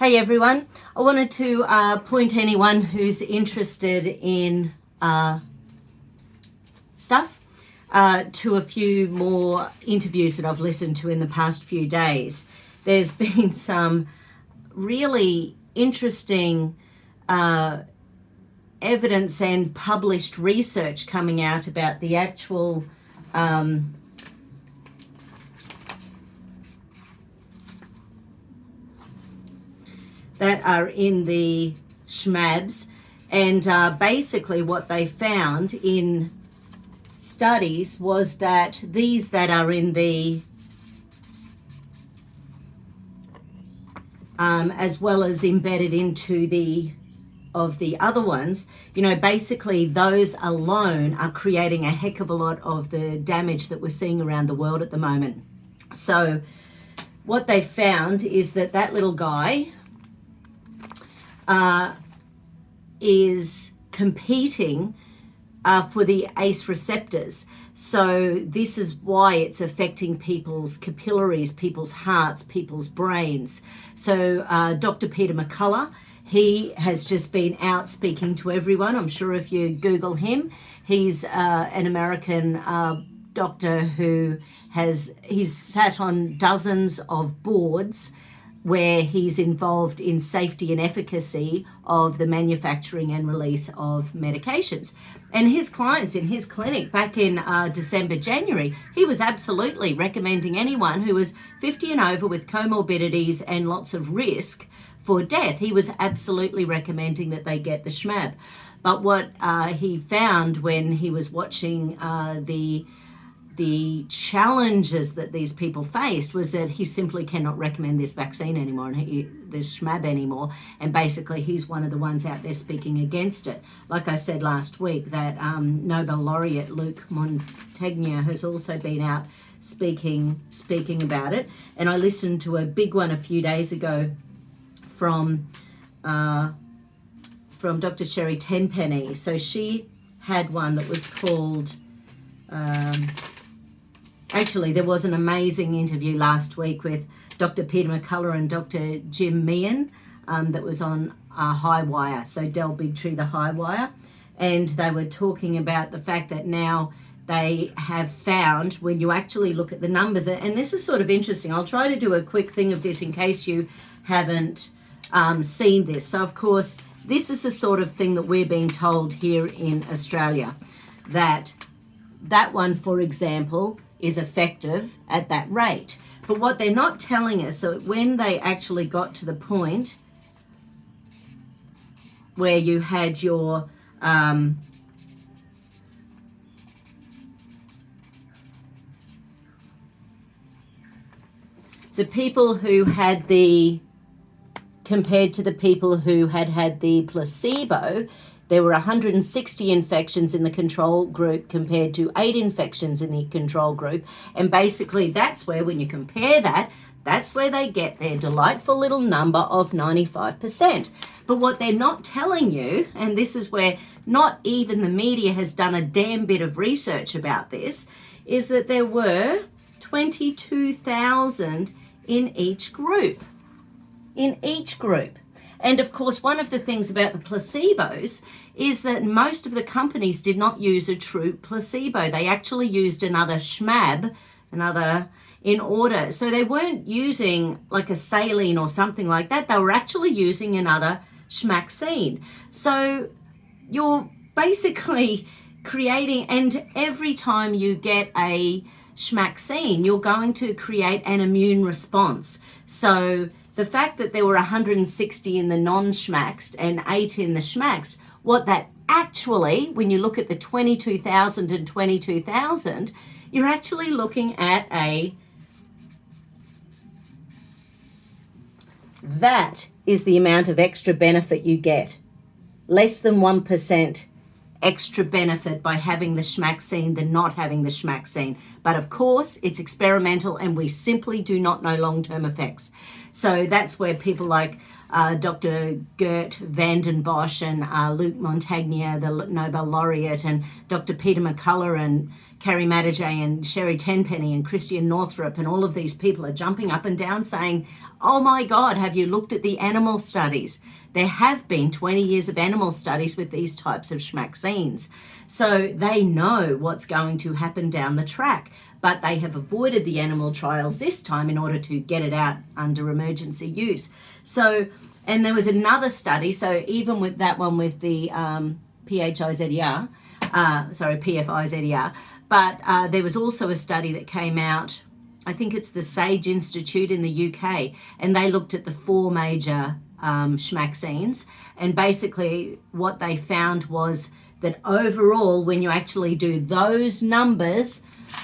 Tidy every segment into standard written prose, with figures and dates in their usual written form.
Hey everyone, I wanted to point anyone who's interested in stuff to a few more interviews that I've listened to in the past few days. There's been some really interesting evidence and published research coming out about the actual that are in the SHMABs, and basically what they found in studies was that these that are in the as well as embedded into the of the other ones, basically those alone are creating a heck of a lot of the damage that we're seeing around the world at the moment. So what they found is that little guy is competing for the ACE receptors. So this is why it's affecting people's capillaries, people's hearts, people's brains. So Dr. Peter McCullough, he has just been out speaking to everyone. I'm sure if you Google him, he's an American doctor who he's sat on dozens of boards where he's involved in safety and efficacy of the manufacturing and release of medications. And his clients in his clinic back in December, January, he was absolutely recommending anyone who was 50 and over with comorbidities and lots of risk for death, he was absolutely recommending that they get the SHMAB. But what he found when he was watching the challenges that these people faced was that he simply cannot recommend this vaccine anymore, and this SHMAB anymore, and basically he's one of the ones out there speaking against it. Like I said last week, that Nobel laureate Luc Montagnier has also been out speaking about it, and I listened to a big one a few days ago from Dr. Sherry Tenpenny. So she had one that was called actually, there was an amazing interview last week with Dr. Peter McCullough and Dr. Jim Meehan that was on High Wire, so Del Bigtree, the High Wire, and they were talking about the fact that now they have found, when you actually look at the numbers, and this is sort of interesting. I'll try to do a quick thing of this in case you haven't seen this. So, of course, this is the sort of thing that we're being told here in Australia, that one, for example, is effective at that rate. But what they're not telling us, so when they actually got to the point where you had your the people who had compared to the people who had the placebo, there were 160 infections in the control group compared to 8 infections in the control group. And basically that's where, when you compare that, that's where they get their delightful little number of 95%. But what they're not telling you, and this is where not even the media has done a damn bit of research about this, is that there were 22,000 in each group. And of course, one of the things about the placebos is that most of the companies did not use a true placebo. They actually used another SHMAB, in order. So they weren't using like a saline or something like that. They were actually using another schmaxine. So you're basically creating, and every time you get a schmaxine, you're going to create an immune response. So the fact that there were 160 in the non-schmaxed and 8 in the schmaxed, what that actually, when you look at the 22,000 and 22,000, you're actually looking at that is the amount of extra benefit you get. Less than 1% extra benefit by having the schmaxine than not having the schmaxine. But of course, it's experimental and we simply do not know long-term effects. So that's where people like Dr. Gert van den Bosch and Luc Montagnier, the Nobel laureate, and Dr. Peter McCullough and Carrie Matajay and Sherry Tenpenny and Christian Northrup and all of these people are jumping up and down saying, oh my God, have you looked at the animal studies? There have been 20 years of animal studies with these types of schmaxines. So they know what's going to happen down the track, but they have avoided the animal trials this time in order to get it out under emergency use. So, and there was another study, so even with that one with the PFIZER, but there was also a study that came out, I think it's the Sage Institute in the UK, and they looked at the 4 major schmaxines, and basically what they found was that overall, when you actually do those numbers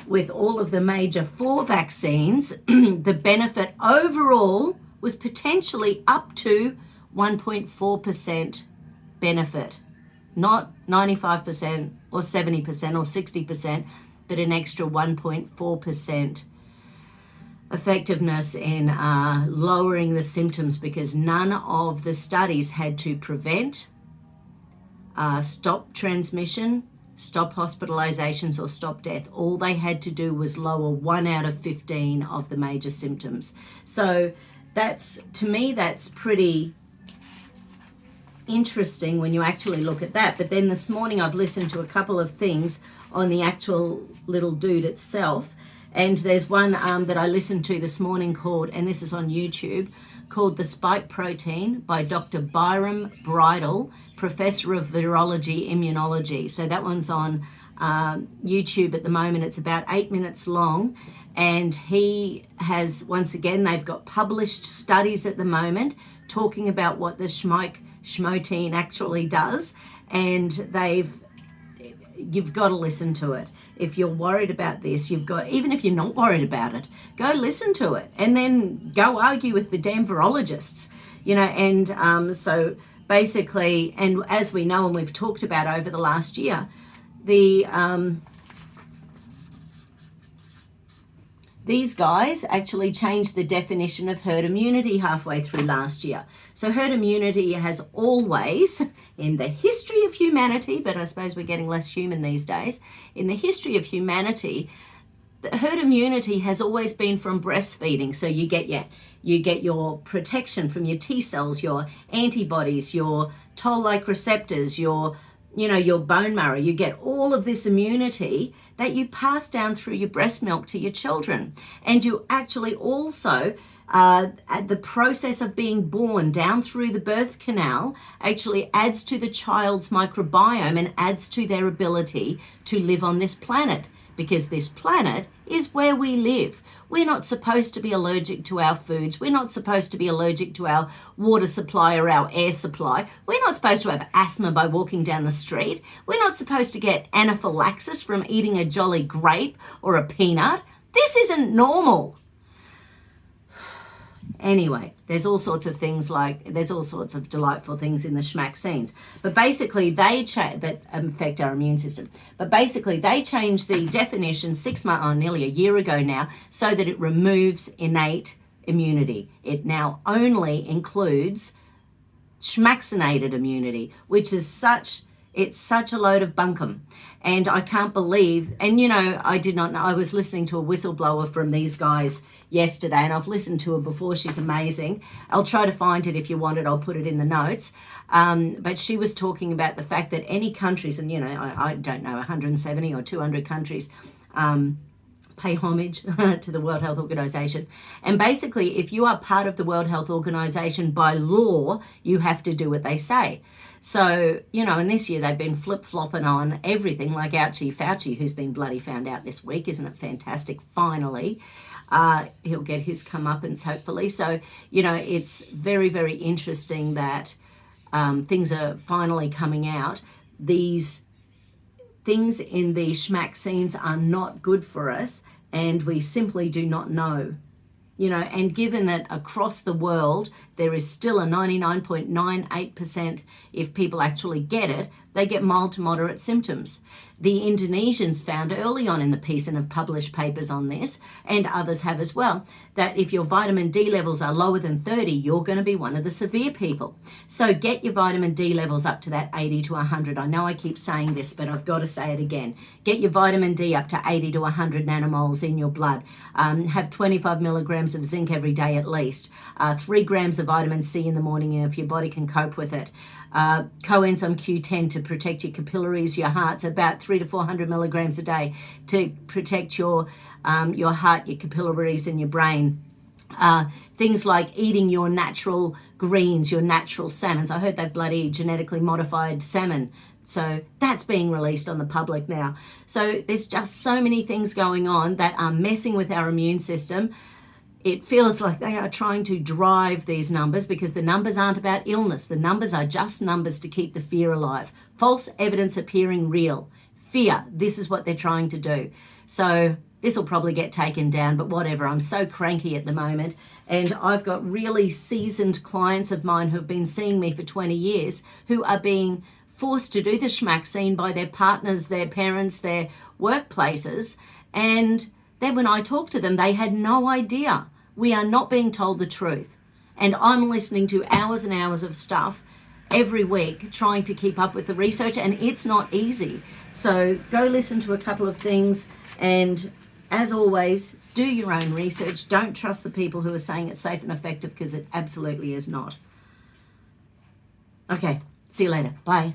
with all of the major 4 vaccines, the benefit overall was potentially up to 1.4% benefit, not 95% or 70% or 60%, but an extra 1.4% effectiveness in lowering the symptoms, because none of the studies had to prevent, stop transmission, stop hospitalizations, or stop death. All they had to do was lower 1 out of 15 of the major symptoms. So that's, to me, that's pretty interesting when you actually look at that. But then this morning I've listened to a couple of things on the actual little dude itself, and there's one that I listened to this morning called, and this is on YouTube, called The Spike Protein by Dr. Byram Bridle, Professor of Virology Immunology. So that one's on YouTube at the moment. It's about 8 minutes long, and he has, once again, they've got published studies at the moment talking about what the schmotein actually does, and you've got to listen to it. If you're worried about this, even if you're not worried about it, go listen to it and then go argue with the damn virologists, and so basically, and as we know and we've talked about over the last year, these guys actually changed the definition of herd immunity halfway through last year. So herd immunity has always, in the history of humanity, but I suppose we're getting less human these days, in the history of humanity, the herd immunity has always been from breastfeeding. So you get your protection from your T cells, your antibodies, your toll-like receptors, your bone marrow. You get all of this immunity that you pass down through your breast milk to your children. And you actually also, at the process of being born down through the birth canal, actually adds to the child's microbiome and adds to their ability to live on this planet, because this planet is where we live. We're not supposed to be allergic to our foods. We're not supposed to be allergic to our water supply or our air supply. We're not supposed to have asthma by walking down the street. We're not supposed to get anaphylaxis from eating a jolly grape or a peanut. This isn't normal. Anyway, there's all sorts of delightful things in the schmaxines. But basically, that affect our immune system. But basically, they changed the definition nearly a year ago now, so that it removes innate immunity. It now only includes schmaxinated immunity, which is such a load of bunkum. And I can't believe, and I did not know, I was listening to a whistleblower from these guys yesterday, and I've listened to her before. She's amazing. I'll try to find it. If you want it, I'll put it in the notes. But she was talking about the fact that any countries, and I don't know, 170 or 200 countries pay homage to the World Health Organization. And basically, if you are part of the World Health Organization, by law, you have to do what they say. So, and this year they've been flip-flopping on everything, like Ouchie Fauci, who's been bloody found out this week. Isn't it fantastic? Finally. He'll get his comeuppance, hopefully. So, it's very, very interesting that things are finally coming out. These things in the schmaxines are not good for us, and we simply do not know. And given that across the world there is still a 99.98%, if people actually get it, they get mild to moderate symptoms. The Indonesians found early on in the piece, and have published papers on this, and others have as well, that if your vitamin D levels are lower than 30, you're going to be one of the severe people. So get your vitamin D levels up to that 80 to 100. I know I keep saying this, but I've got to say it again. Get your vitamin D up to 80 to 100 nanomoles in your blood. Have 25 milligrams of zinc every day at least. 3 grams of vitamin C in the morning if your body can cope with it. Coenzyme Q10 to protect your capillaries, your hearts, about 300 to 400 milligrams a day to protect your heart, your capillaries, and your brain. Things like eating your natural greens, your natural salmons. I heard they've bloody genetically modified salmon. So that's being released on the public now. So there's just so many things going on that are messing with our immune system. It feels like they are trying to drive these numbers, because the numbers aren't about illness. The numbers are just numbers to keep the fear alive. False evidence appearing real. Fear. This is what they're trying to do. So this will probably get taken down, but whatever. I'm so cranky at the moment. And I've got really seasoned clients of mine who have been seeing me for 20 years who are being forced to do the schmaxine by their partners, their parents, their workplaces. And then when I talked to them, they had no idea. We are not being told the truth. And I'm listening to hours and hours of stuff every week trying to keep up with the research, and it's not easy. So go listen to a couple of things, and as always, do your own research. Don't trust the people who are saying it's safe and effective, because it absolutely is not. Okay, see you later. Bye.